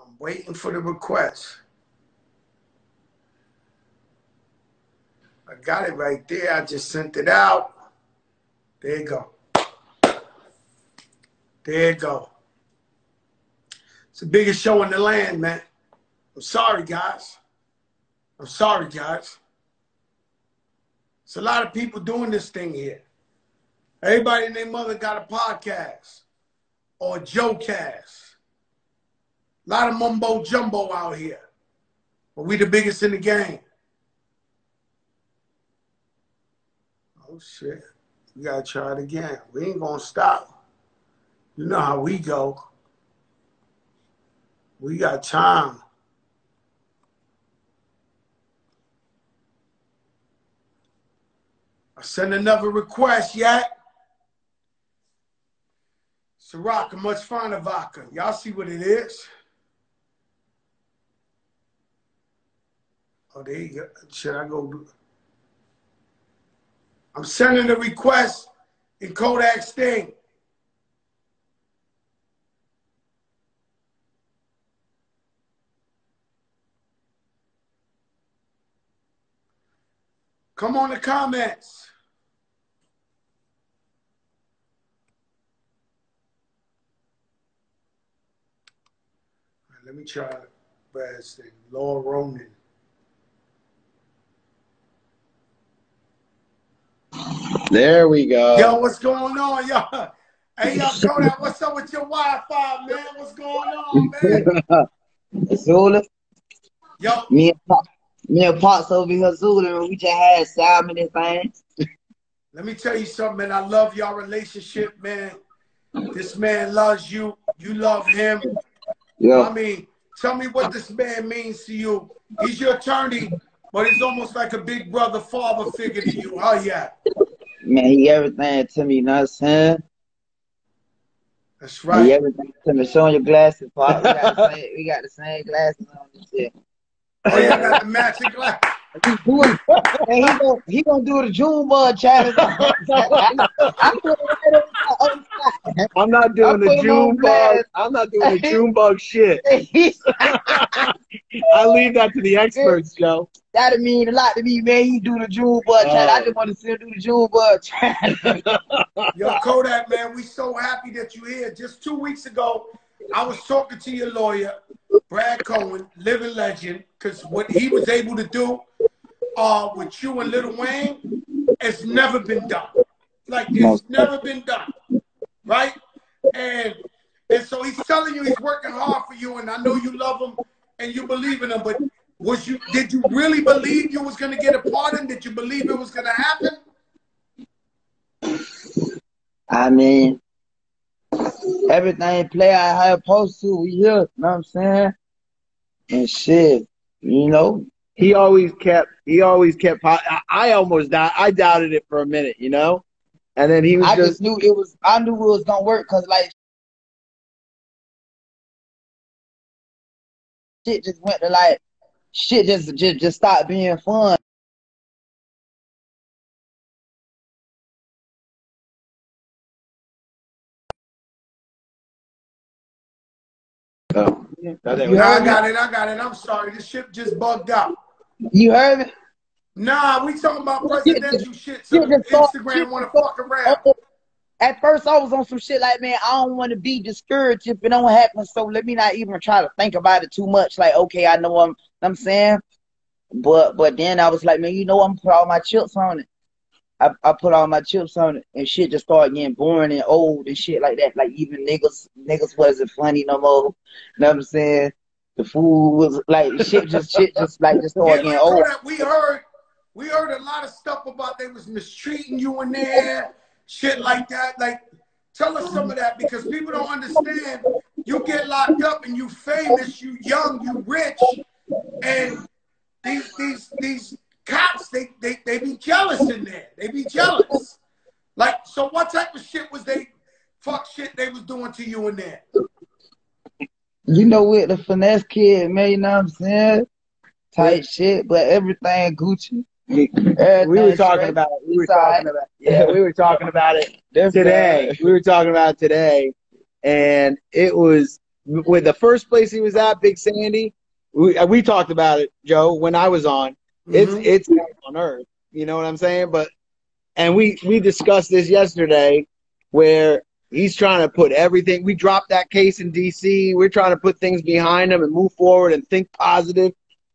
I'm waiting for the request. I got it right there. I just sent it out. There you go. There you go. It's the biggest show in the land, man. I'm sorry, guys. I'm sorry, guys. It's a lot of people doing this thing here. Everybody and their mother got a podcast or a Joecast. A lot of mumbo jumbo out here. But we the biggest in the game. Oh, shit. We got to try it again. We ain't going to stop. You know how we go. We got time. I sent another request yet. Ciroc, much finer vodka. Y'all see what it is? Oh, there you go. Should I go do? I'm sending a request in Kodak Sting. Come on the comments. All right, let me try Brad's thing. Laura Ronan. There we go. Yo, what's going on, y'all? Hey, yo, Kodak, what's up with your Wi-Fi, man? What's going on, man? Zula. Yo. Me and Pops over here, Zula, and we just had salmon and things. Let me tell you something, man. I love y'all relationship, man. This man loves you. You love him. Yeah. I mean, tell me what this man means to you. He's your attorney, but he's almost like a big brother, father figure to you. Oh, yeah. Man, he everything to me, you know what I'm saying? That's right. He everything to me. Showing your glasses, Pop. We got the same glasses on and shit. Oh, yeah, I got the matching glass. He gonna do the Junebug challenge. I'm not doing the Junebug. I'm not doing the Junebug shit. I leave that to the experts, Joe. That'd mean a lot to me, man. He do the Junebug challenge. I just want to see him do the Junebug challenge. Yo, Kodak, man, we so happy that you're here. Just 2 weeks ago, I was talking to your lawyer, Brad Cohen, living legend, because what he was able to do with you and Lil Wayne, it's never been done. Like, it's never been done, right? And so he's telling you he's working hard for you, and I know you love him and you believe in him, but did you really believe you was going to get a pardon? Did you believe it was going to happen? I mean, everything play out how it's supposed to. We here, you know what I'm saying? And shit, you know. He always kept, I almost died. I doubted it for a minute, you know? And then he was I knew it was going to work because, like, shit just went to, like, shit just stopped being fun. Oh. I got it. I'm sorry. This shit just bugged out. You heard me? Nah, we talking about presidential shit. So Instagram want to fuck around. At first, I was on some shit like, man, I don't want to be discouraged if it don't happen. So let me not even try to think about it too much. Like, okay, I know I'm saying. But then I was like, man, you know, I'm put all my chips on it. I put all my chips on it, and shit just started getting boring and old and shit like that. Like, even niggas wasn't funny no more. You know what I'm saying? The food was like shit just started getting old. We heard a lot of stuff about they was mistreating you in there, shit like that. Like, tell us some of that, because people don't understand. You get locked up and you famous, you young, you rich, and these cops, they be jealous in there. They be jealous. Like, so what type of shit was they was doing to you in there? You know, with the finesse kid, man, you know what I'm saying? Tight shit, but everything Gucci. We were talking about it. We were talking about it today. We were talking about it today, and it was with the first place he was at, Big Sandy, we talked about it, Joe, when I was on. It's on earth. You know what I'm saying? And we discussed this yesterday, where he's trying to put everything. We dropped that case in D.C. We're trying to put things behind him and move forward and think positive.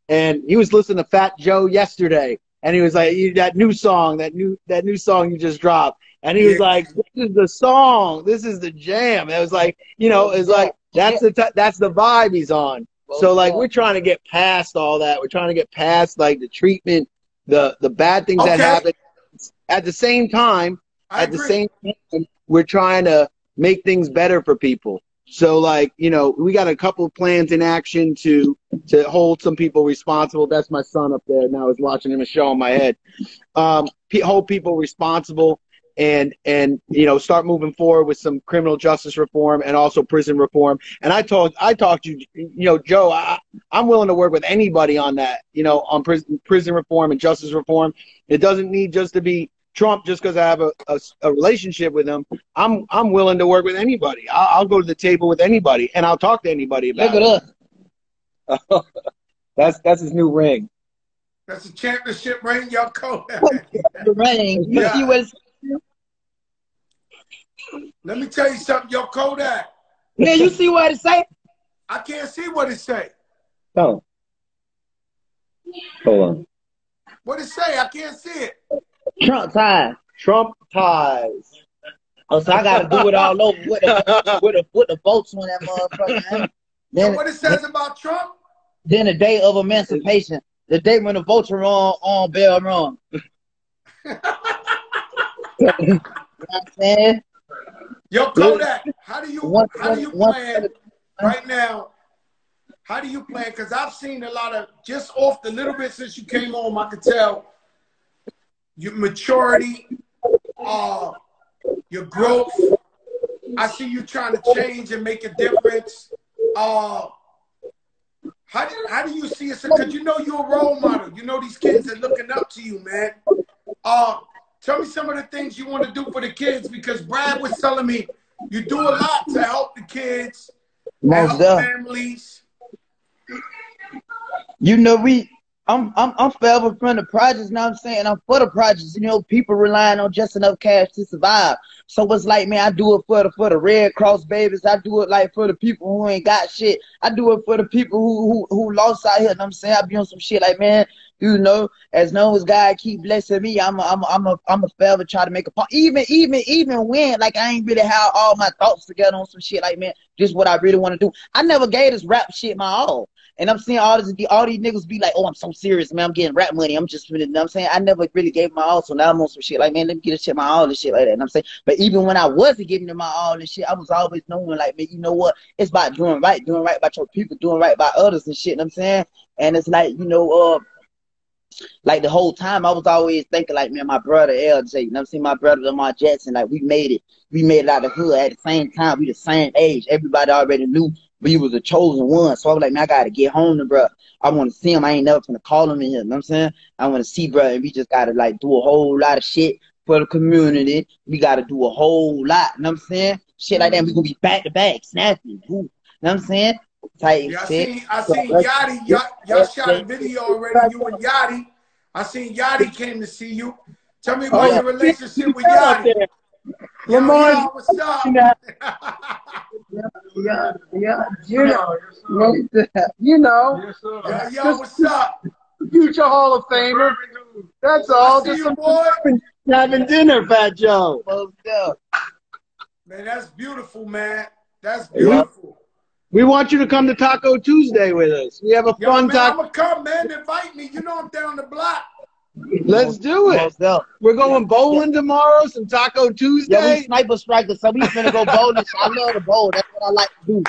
And he was listening to Fat Joe yesterday, and he was like, that new song you just dropped. And he was like, this is the song. This is the jam. It was like, you know, it's like, that's the vibe he's on. So, like, we're trying to get past all that. We're trying to get past, like, the treatment, the bad things that happen. At the same time, we're trying to make things better for people. So, like, you know, we got a couple of plans in action to hold some people responsible. That's my son up there now. I was watching him a show in my head. Hold people responsible and you know, start moving forward with some criminal justice reform and also prison reform. And I talked to you know, Joe, I'm willing to work with anybody on that, you know, on prison reform and justice reform. It doesn't need just to be Trump just because I have a relationship with him. I'm willing to work with anybody. I'll go to the table with anybody, and I'll talk to anybody about it. Look at us. That's his new ring. That's a championship ring, y'all call that. The ring. You see what it's... Let me tell you something, yo, Kodak. Yeah, you see what it say? I can't see what it say. Oh. Hold on. What it say? I can't see it. Trump ties. Trump ties. Oh, so I gotta do it all over with the votes on that motherfucker. Then what it says about Trump? Then the day of emancipation, the day when the votes are on Bell Run. You know what I'm saying? Yo, Kodak, how do you plan right now? How do you plan? Because I've seen a lot of, just off the little bit since you came home, I could tell your maturity, your growth. I see you trying to change and make a difference. How do you see it? Because you know you're a role model. You know these kids are looking up to you, man. Tell me some of the things you want to do for the kids, because Brad was telling me you do a lot to help the kids, help families. You know, I'm forever from the projects, you know what I'm saying? I'm for the projects. You know, people relying on just enough cash to survive. So it's like, man, I do it for the Red Cross babies. I do it like for the people who ain't got shit. I do it for the people who lost out here, you know what I'm saying? I be on some shit like, man, you know, as long as God keep blessing me, I'm a forever try to make a part. Even when, like, I ain't really have all my thoughts together on some shit like, man, just what I really want to do. I never gave this rap shit my all. And I'm seeing all these niggas be like, oh, I'm so serious, man. I'm getting rap money. I'm just, you know what I'm saying? I never really gave my all. So now I'm on some shit like, man, let me get this shit my all and shit like that. And I'm saying, but even when I wasn't giving them my all and shit, I was always knowing, like, man, you know what? It's about doing right by your people, doing right by others and shit, you know what I'm saying? And it's like, you know, like the whole time I was always thinking, like, man, my brother LJ, you know what I'm saying? My brother Lamar Jackson, like, we made it out of the hood at the same time. We the same age. Everybody already knew we was a chosen one. So I was like, man, I gotta get home to bro. I want to see him. I ain't never gonna call him in here. You know what I'm saying? I want to see bro, and we just gotta, like, do a whole lot of shit for the community. We gotta do a whole lot. You know what I'm saying? Shit like that. We gonna be back to back, snapping. Ooh, you know what I'm saying? Type shit. I seen Yachty. Y'all shot a video already. You and Yachty. I seen Yachty came to see you. Tell me about your relationship with Yachty. Lamar, what's up? Yeah, you know. Yo, what's up? Future Hall of Famer. That's all. Just some boy having dinner, Fat Joe. Man, that's beautiful, man. That's beautiful. We want you to come to Taco Tuesday with us. We have a fun taco. I'm gonna come, man. Invite me. You know I'm down the block. Let's do it. We're going bowling tomorrow, some Taco Tuesday. Yeah, we sniper strikers, so we finna go bowling. I love to bowl. That's what I like to do.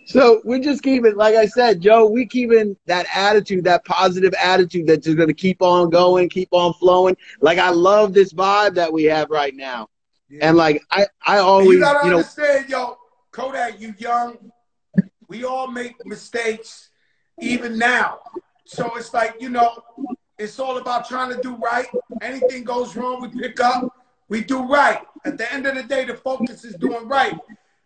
So we just keep it, like I said, Joe, we keeping that attitude, that positive attitude that's just going to keep on going, keep on flowing. Like, I love this vibe that we have right now. Yeah. And, like, I always, you gotta understand, yo, Kodak, you young. We all make mistakes, even now. So it's like, you know, it's all about trying to do right. Anything goes wrong, we pick up, we do right. At the end of the day, the focus is doing right.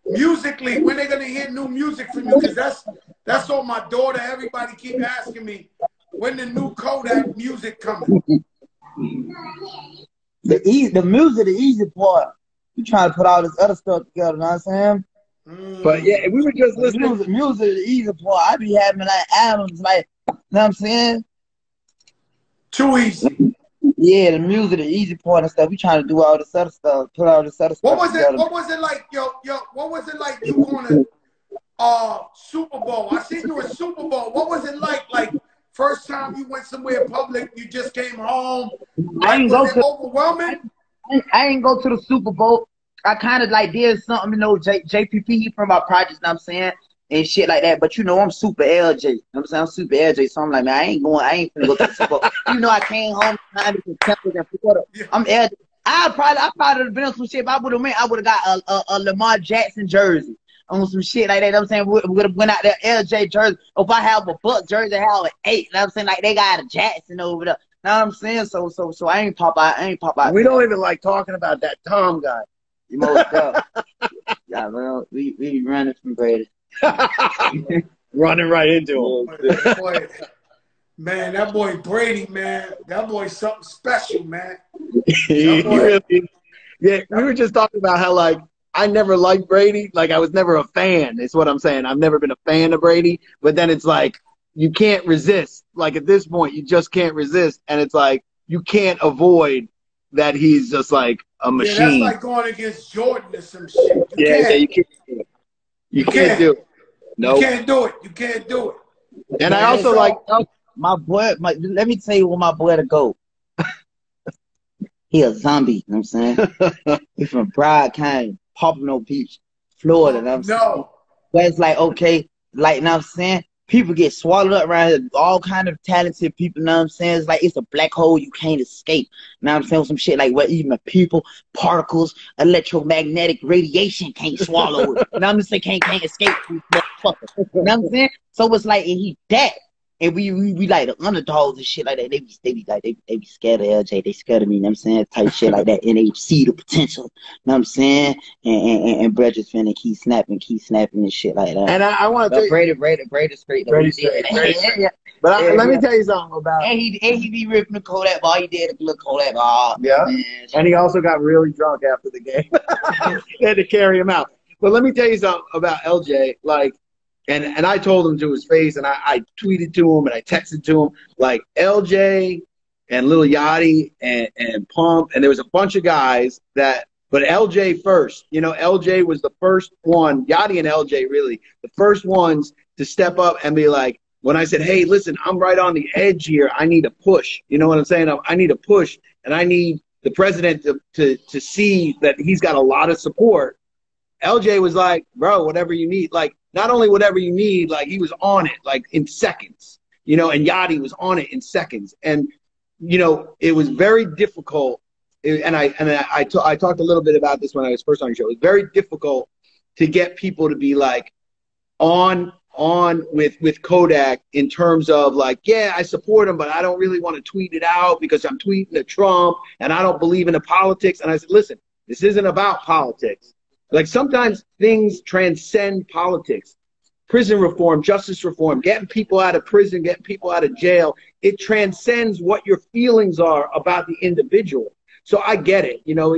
musically, when they gonna hear new music from you? Because that's all my daughter, everybody keep asking me, when the new Kodak music coming? The music, the easy part. You trying to put all this other stuff together, you know what I'm saying? But yeah, we were just listening. Music, the easy part. I be having like albums, like, you know what I'm saying? Too easy. Yeah, the music, the easy part and stuff. We trying to do all this other stuff, put all this other stuff together. What was it like, what was it like you going to Super Bowl? I seen you at Super Bowl. What was it like? Like, first time you went somewhere public, you just came home. I ain't was it overwhelming? I ain't go to the Super Bowl. I kind of like did something, you know, JPP, he from our projects, you know what I'm saying? And shit like that. But you know, I'm super LJ. You know what I'm saying? I'm super LJ. So I'm like, man, I ain't finna go to the Super Bowl. You know, I came home time to Temple and Florida. I'm LJ. I probably have been on some shit. If I would have went, I would have got a Lamar Jackson jersey on some shit like that. You know what I'm saying? We would have went out there LJ jersey. Or if I have a Buck jersey, I have an 8. You know what I'm saying? Like they got a Jackson over there. You know what I'm saying? So I ain't pop out. We don't even like talking about that Tom guy. You know what's up? Yeah, well, we running from Brady. Running right into him. Man, that boy Brady, man. That boy's something special, man. Yeah, we were just talking about how, like, I never liked Brady. Like, I was never a fan, is what I'm saying. I've never been a fan of Brady. But then it's like, you can't resist. Like, at this point, you just can't resist. And it's like, you can't avoid that he's just like a machine. Yeah, that's like going against Jordan or some shit. You can't do it. You can't do it. No. You can't do it. You can't do it. And I also like my boy. Let me tell you what my boy to go. He a zombie. You know what I'm saying? He's from Broward County, Pompano Beach, Florida. You know what I'm saying? But it's like, okay, like, you know what I'm saying? People get swallowed up around here, all kind of talented people, you know what I'm saying? It's like it's a black hole you can't escape. You know what I'm saying? Some shit like what even people, particles, electromagnetic radiation can't swallow it. You know what I'm saying? Can't escape these motherfuckers. You know what I'm saying? So it's like, and he that. And we like the underdogs and shit like that. They be scared of LJ. They scared of me, you know what I'm saying? Type shit like that. And they see the potential. You know what I'm saying? And Brett just finna keep snapping and shit like that. And I want to tell you, Brady straight. But let me tell you something about. And he be ripping the Kodak ball. He did a little Kodak ball. Yeah. Man. And he also got really drunk after the game. They had to carry him out. But let me tell you something about LJ. Like, and I told him to his face, and I tweeted to him, and I texted to him, like, LJ and Lil Yachty and Pump, and there was a bunch of guys that, but LJ first. You know, LJ was the first one, Yachty and LJ really, the first ones to step up and be like, when I said, hey, listen, I'm right on the edge here, I need a push. You know what I'm saying? I need a push, and I need the president to see that he's got a lot of support. LJ was like, bro, whatever you need. Like, not only whatever you need, like, he was on it, like, in seconds, you know, and Yachty was on it in seconds. And, you know, it was very difficult. I talked a little bit about this when I was first on your show. It was very difficult to get people to be, like, on with Kodak in terms of, like, yeah, I support him, but I don't really want to tweet it out because I'm tweeting at Trump and I don't believe in the politics. And I said, listen, this isn't about politics. Like, sometimes things transcend politics. Prison reform, justice reform, getting people out of prison, getting people out of jail, it transcends what your feelings are about the individual. So I get it. You know,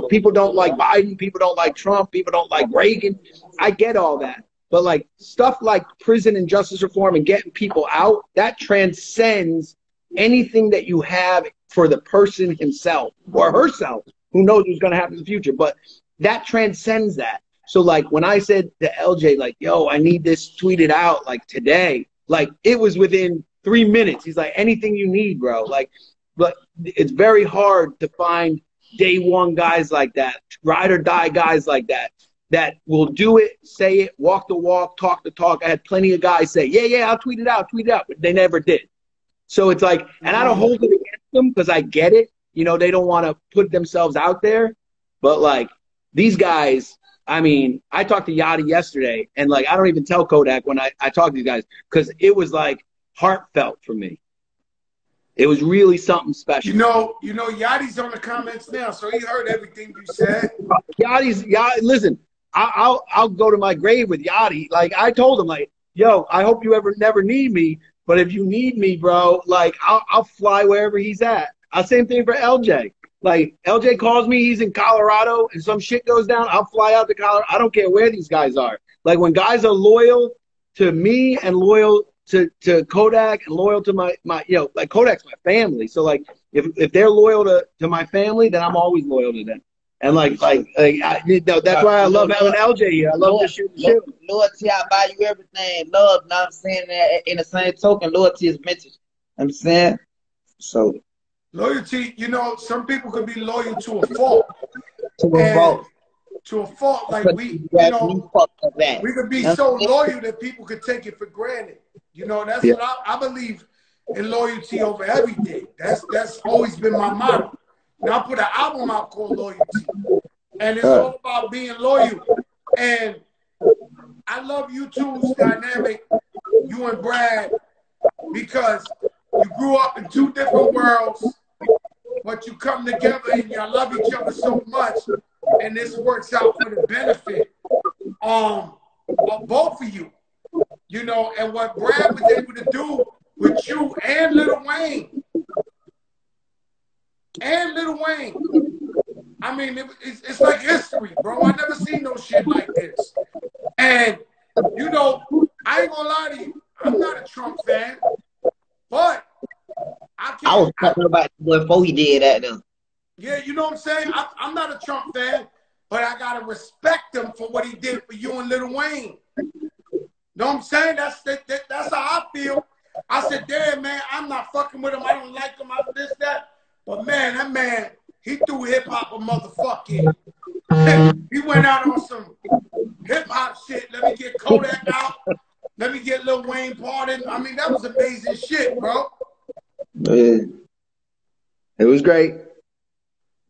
people don't like Biden, people don't like Trump, people don't like Reagan. I get all that. But, like, stuff like prison and justice reform and getting people out, that transcends anything that you have for the person himself or herself. Who knows what's going to happen in the future. But that transcends that. So, like, when I said to LJ, like, yo, I need this tweeted out, like, today, like, it was within 3 minutes. He's like, anything you need, bro. Like, but it's very hard to find day one guys like that, ride or die guys like that will do it, say it, walk the walk, talk the talk. I had plenty of guys say, yeah, I'll tweet it out, but they never did. So it's like, and I don't hold it against them because I get it. You know, they don't want to put themselves out there. But, like, these guys, I mean, I talked to Yachty yesterday, and, like, I don't even tell Kodak when I talk to these guys because it was, like, heartfelt for me. It was really something special. You know, Yachty's on the comments now, so he heard everything you said. Listen, I'll go to my grave with Yachty. Like I told him, like, yo, I hope you never need me, but if you need me, bro, like I'll fly wherever he's at. Same thing for LJ. Like LJ calls me, he's in Colorado, and some shit goes down. I'll fly out to Colorado. I don't care where these guys are. Like when guys are loyal to me and loyal to Kodak and loyal to my like Kodak's my family. So like if they're loyal to my family, then I'm always loyal to them. And that's why I love having LJ here. I love to shoot the shit. Loyalty, I buy you everything. Love, know what I'm saying? In the same token, loyalty is mental. I'm saying? So. Loyalty, some people could be loyal to a fault. To a fault, like we could be so loyal that people could take it for granted. That's what I believe in, loyalty over everything. That's always been my motto. Now I put an album out called Loyalty, and it's all about being loyal. And I love you two's dynamic, you and Brad, because you grew up in two different worlds, but you come together and you love each other so much, and this works out for the benefit of both of you. And what Brad was able to do with you and Lil Wayne. I mean, it's like history, bro. I never seen no shit like this. And, I ain't gonna lie to you. I'm not a Trump fan, but I was talking about before he did that, though. Yeah, you know what I'm saying? I'm not a Trump fan, but I gotta respect him for what he did for you and Lil Wayne. Know what I'm saying? That's how I feel. I said, damn, man, I'm not fucking with him. I don't like him. I this, that. But, man, that man, he threw hip-hop a motherfucking. He went out on some hip-hop shit. Let me get Kodak out. Let me get Lil Wayne pardoned. I mean, that was amazing shit, bro. Yeah. It was great.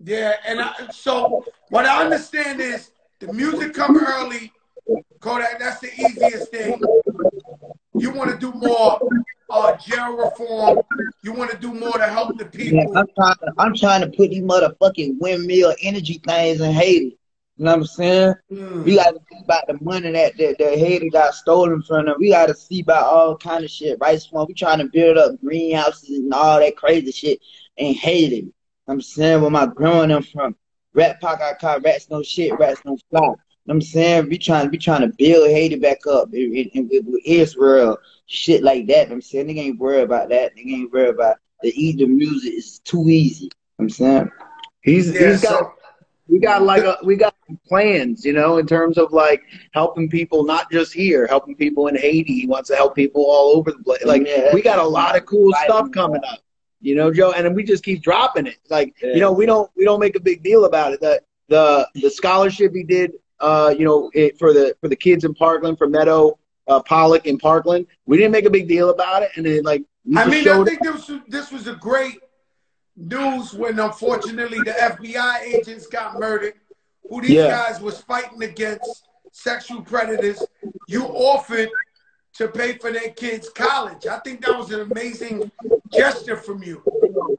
Yeah, and so what I understand is the music come early. Kodak, that's the easiest thing. You want to do more jail reform. You want to do more to help the people. Yeah, I'm trying to put these motherfucking windmill energy things in Haiti. You know what I'm saying? We got to think about the money that Haiti got stolen from them. We got to see about all kind of shit. Right? So we trying to build up greenhouses and all that crazy shit in Haiti. I'm saying where my grandma and them from. Rat Pack, I call rats no shit, rats no fly. You know what I'm saying? We trying to build Haiti back up with Israel, shit like that. I'm saying they ain't worried about that. They ain't worried about the music is too easy. I'm saying we got plans, in terms of like helping people, not just here, helping people in Haiti. He wants to help people all over the place. Like we got a lot of cool stuff coming up, Joe, and then we just keep dropping it. Like we don't make a big deal about it. The scholarship he did. For the kids in Parkland, for Meadow Pollock in Parkland, we didn't make a big deal about it, and then I think this was a great news when unfortunately the FBI agents got murdered, who these guys was fighting against sexual predators. You offered to pay for their kids' college. I think that was an amazing gesture from you.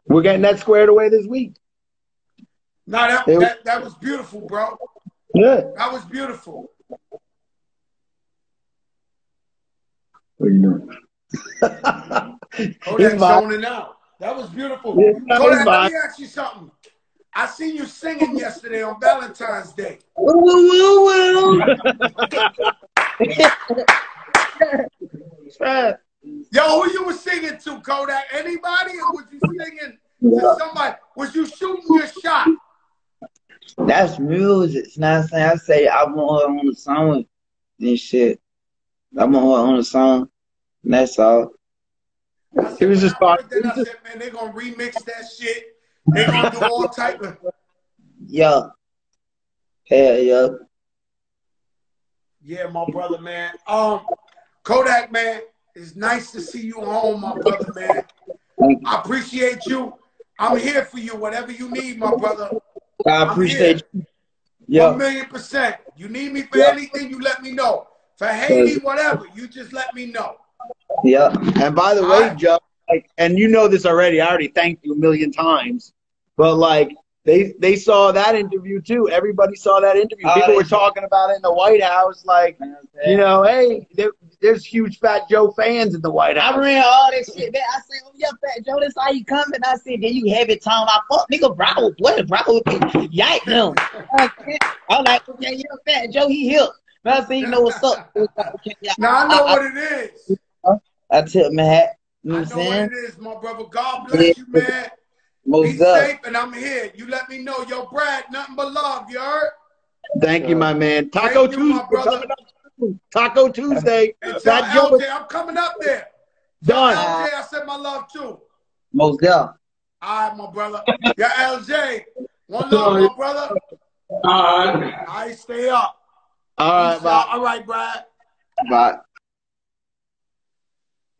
We're getting that squared away this week. No, that was beautiful, bro. Yeah. That was beautiful. What are you doing? Kodak's zoning out. That was beautiful. Yeah, Kodak, let me ask you something. I seen you singing yesterday on Valentine's Day. Yo, who you was singing to, Kodak? Anybody? Or was you singing to somebody? Was you shooting your shot? That's music. You know what I'm saying? I say I want her on the song and shit. I want her on the song. And that's all. It was just fun. Then I said, man, they're gonna remix that shit. They're gonna do all type of yeah. Hell yeah. Yeah, my brother, man. Kodak, man, it's nice to see you home, my brother, man. I appreciate you. I'm here for you. Whatever you need, my brother. I appreciate you. Yeah. 1,000,000%. You need me for anything, you let me know. For Haiti, whatever, you just let me know. Yeah. And by the way, Joe, and you know this already, I already thanked you a million times, but like They saw that interview too. Everybody saw that interview. People were talking about it in the White House, like, you know, hey, there's huge Fat Joe fans in the White House. I ran all that shit back. I said, oh, yeah, Fat Joe, that's how you coming. I said, then you have it time. I fuck nigga, bro. What, bro? Yike him. I was like, okay, yeah, Fat Joe, he here. But I said, you know what's up. Okay, yeah. Now I know what it is. I tip my hat. You know I what know I'm saying? what it is, my brother. God bless you, man. Be safe, and I'm here. You let me know. Yo, Brad, nothing but love, you heard? Thank you, my man. Taco Tuesday coming up soon. Taco Tuesday. And tell LJ, I'm coming up there. Done. LJ, I said my love too. Most definitely. All right, my brother. Yeah, LJ. One love, my brother. I stay up. All right, bye. All right, Brad. Bye.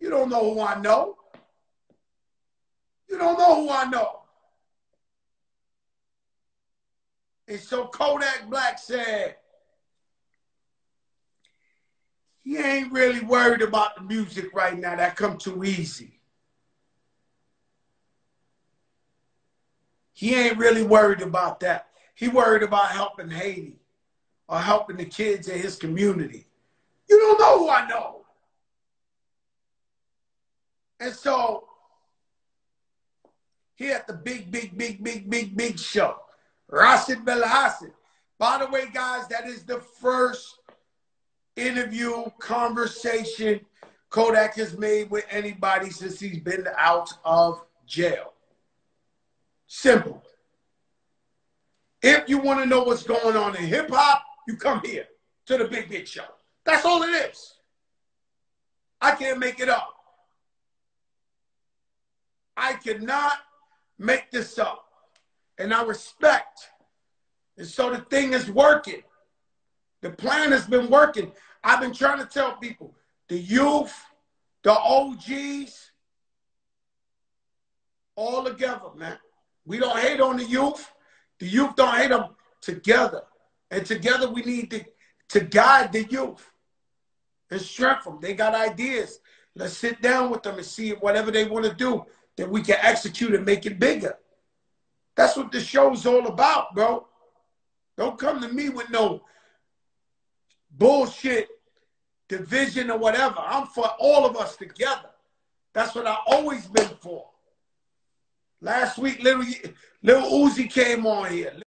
You don't know who I know. You don't know who I know. And so Kodak Black said, he ain't really worried about the music right now. That come too easy. He ain't really worried about that. He worried about helping Haiti or helping the kids in his community. You don't know who I know. And so, he at the big show. Rashid Belhassan. By the way, guys, that is the first interview, conversation Kodak has made with anybody since he's been out of jail. Simple. If you want to know what's going on in hip-hop, you come here to the Big Show. That's all it is. I can't make it up. I cannot make this up. And I respect. And so the thing is working. The plan has been working. I've been trying to tell people, the youth, the OGs, all together, man. We don't hate on the youth. The youth don't hate them together. And together we need to guide the youth and strengthen them. They got ideas. Let's sit down with them and see if whatever they want to do, that we can execute and make it bigger. That's what the show's all about, bro. Don't come to me with no bullshit division or whatever. I'm for all of us together. That's what I've always been for. Last week, Lil Uzi came on here.